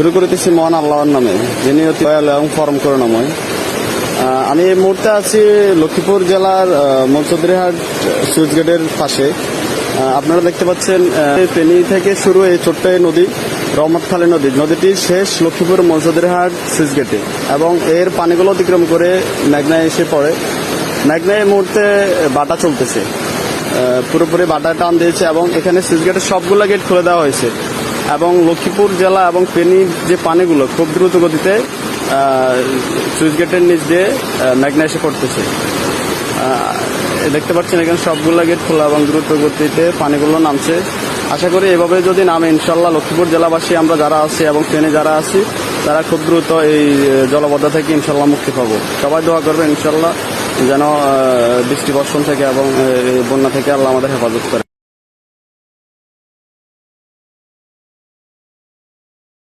শুরু করিতেছি মহান আল্লাহর নামে, যিনি অতি দয়ালু এবং পরম করুণাময়। আমি এই মুহূর্তে আছি লক্ষ্মীপুর জেলার মনসুদরিহাট সুইচ গেটের পাশে। আপনারা দেখতে পাচ্ছেন ফেনী থেকে শুরু এই ছোট্ট নদী রহমতখালী নদী। নদীটির শেষ লক্ষ্মীপুর মনসুদরিহাট সুইচ গেটে এবং এর পানিগুলো অতিক্রম করে মেঘনায় এসে পড়ে। মেঘনায় এই মুহূর্তে বাটা চলতেছে, পুরোপুরি বাটা টান দিয়েছে এবং এখানে সুইচ গেটের সবগুলো গেট খুলে দেওয়া হয়েছে এবং লক্ষ্মীপুর জেলা এবং ফেনীর যে পানিগুলো খুব দ্রুত গতিতে সুইচ গেটের নিচ দিয়ে মেঘনা এসে পড়তেছে। দেখতে পাচ্ছেন এখানে সবগুলো গেট খোলা এবং দ্রুত গতিতে পানিগুলো নামছে। আশা করি এভাবে যদি নামে ইনশাল্লাহ লক্ষ্মীপুর জেলাবাসী আমরা যারা আছি এবং ফেনী যারা আছি তারা খুব দ্রুত এই জলবদ্ধ থেকে ইনশাল্লাহ মুক্তি পাবো। সবাই দোয়া করবে ইনশাল্লাহ যেন বৃষ্টি বর্ষণ থেকে এবং বন্যা থেকে আল্লাহ আমাদের হেফাজত করে।